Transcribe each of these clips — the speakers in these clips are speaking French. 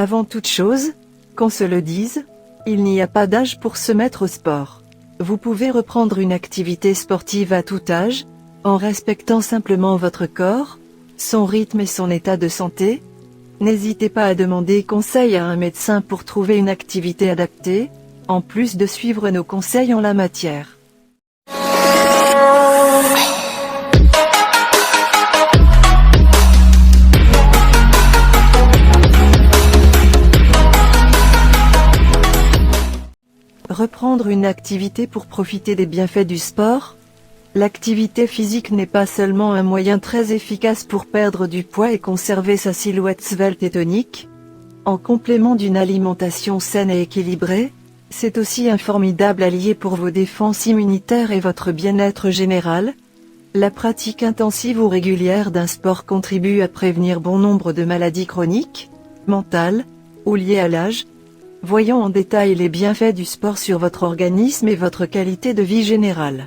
Avant toute chose, qu'on se le dise, il n'y a pas d'âge pour se mettre au sport. Vous pouvez reprendre une activité sportive à tout âge, en respectant simplement votre corps, son rythme et son état de santé. N'hésitez pas à demander conseil à un médecin pour trouver une activité adaptée, en plus de suivre nos conseils en la matière. Reprendre une activité pour profiter des bienfaits du sport. L'activité physique n'est pas seulement un moyen très efficace pour perdre du poids et conserver sa silhouette svelte et tonique. En complément d'une alimentation saine et équilibrée, c'est aussi un formidable allié pour vos défenses immunitaires et votre bien-être général. La pratique intensive ou régulière d'un sport contribue à prévenir bon nombre de maladies chroniques, mentales, ou liées à l'âge. Voyons en détail les bienfaits du sport sur votre organisme et votre qualité de vie générale.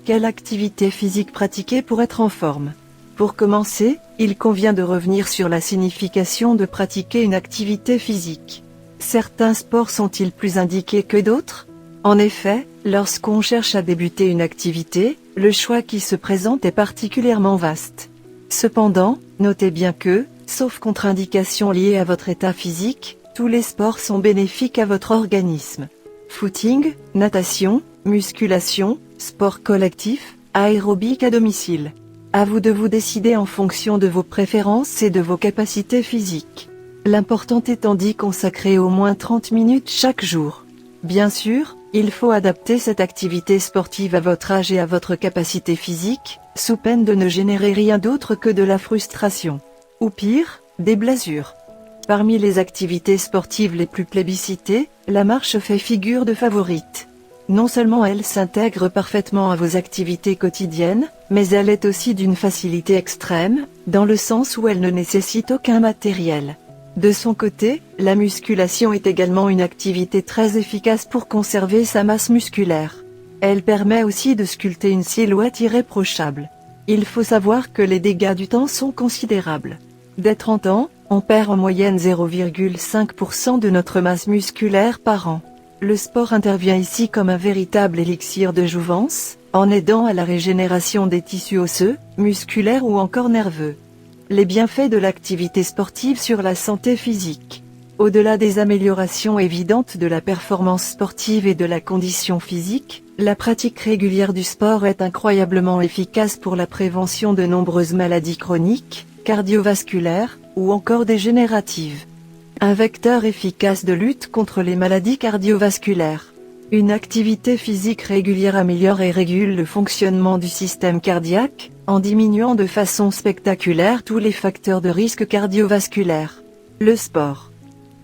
Quelle activité physique pratiquer pour être en forme? Pour commencer, il convient de revenir sur la signification de pratiquer une activité physique. Certains sports sont-ils plus indiqués que d'autres? En effet, lorsqu'on cherche à débuter une activité, le choix qui se présente est particulièrement vaste. Cependant, notez bien que, sauf contre-indication liée à votre état physique, tous les sports sont bénéfiques à votre organisme. Footing, natation, musculation, sport collectif, aérobic à domicile. À vous de vous décider en fonction de vos préférences et de vos capacités physiques. L'important étant d'y consacrer au moins 30 minutes chaque jour. Bien sûr, il faut adapter cette activité sportive à votre âge et à votre capacité physique, sous peine de ne générer rien d'autre que de la frustration. Ou pire, des blessures. Parmi les activités sportives les plus plébiscitées, la marche fait figure de favorite. Non seulement elle s'intègre parfaitement à vos activités quotidiennes, mais elle est aussi d'une facilité extrême, dans le sens où elle ne nécessite aucun matériel. De son côté, la musculation est également une activité très efficace pour conserver sa masse musculaire. Elle permet aussi de sculpter une silhouette irréprochable. Il faut savoir que les dégâts du temps sont considérables. Dès 30 ans, on perd en moyenne 0,5% de notre masse musculaire par an. Le sport intervient ici comme un véritable élixir de jouvence, en aidant à la régénération des tissus osseux, musculaires ou encore nerveux. Les bienfaits de l'activité sportive sur la santé physique. Au-delà des améliorations évidentes de la performance sportive et de la condition physique, la pratique régulière du sport est incroyablement efficace pour la prévention de nombreuses maladies chroniques, cardiovasculaires, ou encore dégénératives. Un vecteur efficace de lutte contre les maladies cardiovasculaires. Une activité physique régulière améliore et régule le fonctionnement du système cardiaque, en diminuant de façon spectaculaire tous les facteurs de risque cardiovasculaire. Le sport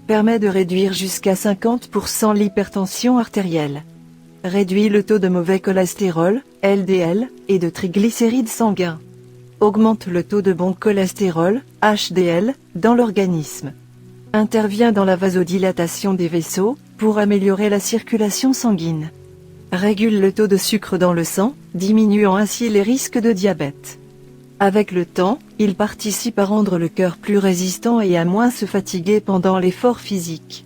permet de réduire jusqu'à 50% l'hypertension artérielle. Réduit le taux de mauvais cholestérol, LDL, et de triglycérides sanguins. Augmente le taux de bon cholestérol, HDL, dans l'organisme. Intervient dans la vasodilatation des vaisseaux, pour améliorer la circulation sanguine. Régule le taux de sucre dans le sang, diminuant ainsi les risques de diabète. Avec le temps, il participe à rendre le cœur plus résistant et à moins se fatiguer pendant l'effort physique.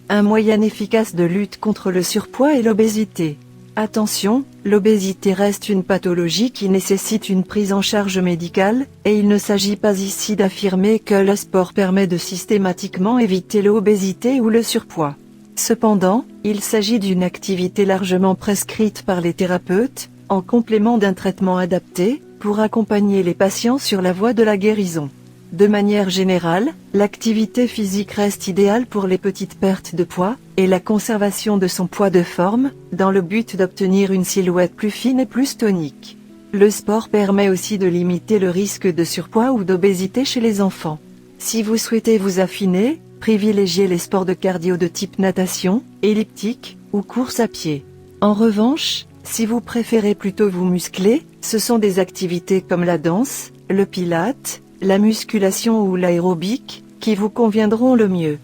Un moyen efficace de lutte contre le surpoids et l'obésité. Attention, l'obésité reste une pathologie qui nécessite une prise en charge médicale, et il ne s'agit pas ici d'affirmer que le sport permet de systématiquement éviter l'obésité ou le surpoids. Cependant, il s'agit d'une activité largement prescrite par les thérapeutes, en complément d'un traitement adapté, pour accompagner les patients sur la voie de la guérison. De manière générale, l'activité physique reste idéale pour les petites pertes de poids, et la conservation de son poids de forme, dans le but d'obtenir une silhouette plus fine et plus tonique. Le sport permet aussi de limiter le risque de surpoids ou d'obésité chez les enfants. Si vous souhaitez vous affiner, privilégiez les sports de cardio de type natation, elliptique, ou course à pied. En revanche, si vous préférez plutôt vous muscler, ce sont des activités comme la danse, le pilate, la musculation ou l'aérobic, qui vous conviendront le mieux.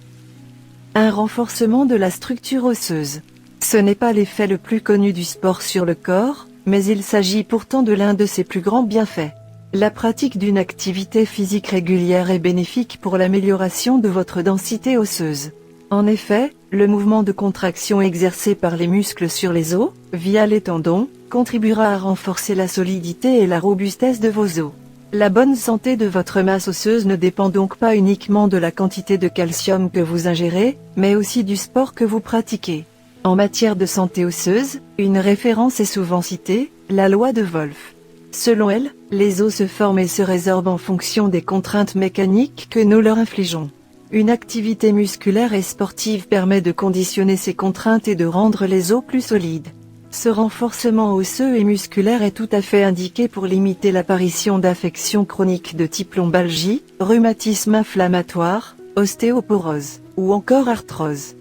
Un renforcement de la structure osseuse. Ce n'est pas l'effet le plus connu du sport sur le corps, mais il s'agit pourtant de l'un de ses plus grands bienfaits. La pratique d'une activité physique régulière est bénéfique pour l'amélioration de votre densité osseuse. En effet, le mouvement de contraction exercé par les muscles sur les os, via les tendons, contribuera à renforcer la solidité et la robustesse de vos os. La bonne santé de votre masse osseuse ne dépend donc pas uniquement de la quantité de calcium que vous ingérez, mais aussi du sport que vous pratiquez. En matière de santé osseuse, une référence est souvent citée, la loi de Wolff. Selon elle, les os se forment et se résorbent en fonction des contraintes mécaniques que nous leur infligeons. Une activité musculaire et sportive permet de conditionner ces contraintes et de rendre les os plus solides. Ce renforcement osseux et musculaire est tout à fait indiqué pour limiter l'apparition d'affections chroniques de type lombalgie, rhumatisme inflammatoire, ostéoporose, ou encore arthrose.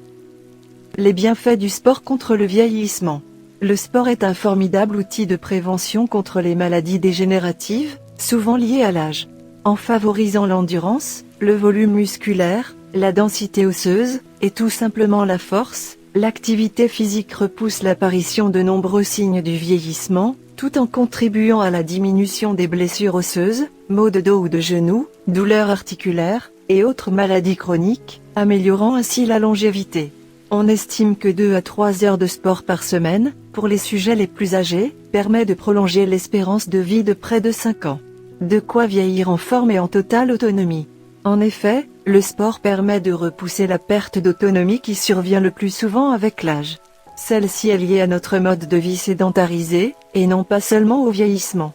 Les bienfaits du sport contre le vieillissement. Le sport est un formidable outil de prévention contre les maladies dégénératives, souvent liées à l'âge. En favorisant l'endurance, le volume musculaire, la densité osseuse, et tout simplement la force, l'activité physique repousse l'apparition de nombreux signes du vieillissement, tout en contribuant à la diminution des blessures osseuses, maux de dos ou de genoux, douleurs articulaires, et autres maladies chroniques, améliorant ainsi la longévité. On estime que 2 à 3 heures de sport par semaine, pour les sujets les plus âgés, permet de prolonger l'espérance de vie de près de 5 ans. De quoi vieillir en forme et en totale autonomie. En effet, le sport permet de repousser la perte d'autonomie qui survient le plus souvent avec l'âge. Celle-ci est liée à notre mode de vie sédentarisé, et non pas seulement au vieillissement.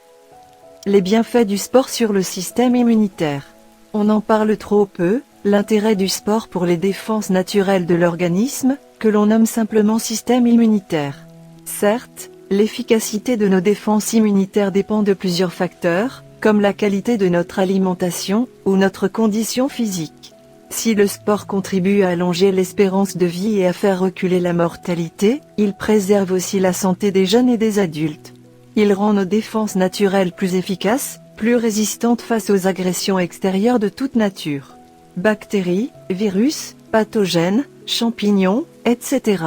Les bienfaits du sport sur le système immunitaire. On en parle trop peu, l'intérêt du sport pour les défenses naturelles de l'organisme, que l'on nomme simplement système immunitaire. Certes, l'efficacité de nos défenses immunitaires dépend de plusieurs facteurs, comme la qualité de notre alimentation, ou notre condition physique. Si le sport contribue à allonger l'espérance de vie et à faire reculer la mortalité, il préserve aussi la santé des jeunes et des adultes. Il rend nos défenses naturelles plus efficaces, plus résistantes face aux agressions extérieures de toute nature. Bactéries, virus, pathogènes, champignons, etc.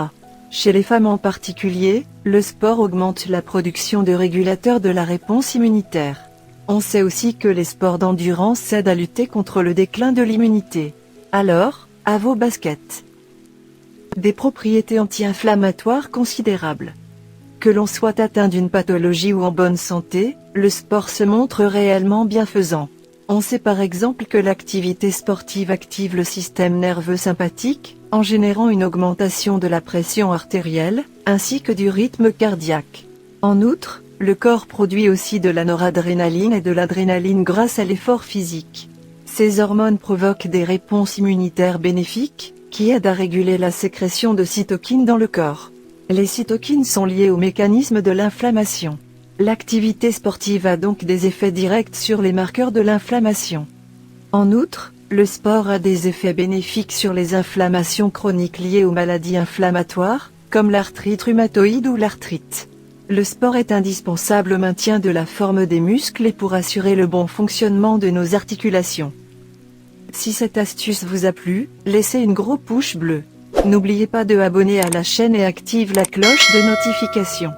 Chez les femmes en particulier, le sport augmente la production de régulateurs de la réponse immunitaire. On sait aussi que les sports d'endurance aident à lutter contre le déclin de l'immunité. Alors, à vos baskets. Des propriétés anti-inflammatoires considérables. Que l'on soit atteint d'une pathologie ou en bonne santé, le sport se montre réellement bienfaisant. On sait par exemple que l'activité sportive active le système nerveux sympathique, en générant une augmentation de la pression artérielle, ainsi que du rythme cardiaque. En outre, le corps produit aussi de la noradrénaline et de l'adrénaline grâce à l'effort physique. Ces hormones provoquent des réponses immunitaires bénéfiques, qui aident à réguler la sécrétion de cytokines dans le corps. Les cytokines sont liées au mécanisme de l'inflammation. L'activité sportive a donc des effets directs sur les marqueurs de l'inflammation. En outre, le sport a des effets bénéfiques sur les inflammations chroniques liées aux maladies inflammatoires, comme l'arthrite rhumatoïde ou l'arthrite. Le sport est indispensable au maintien de la forme des muscles et pour assurer le bon fonctionnement de nos articulations. Si cette astuce vous a plu, laissez une grosse pouce bleue. N'oubliez pas de abonner à la chaîne et active la cloche de notification.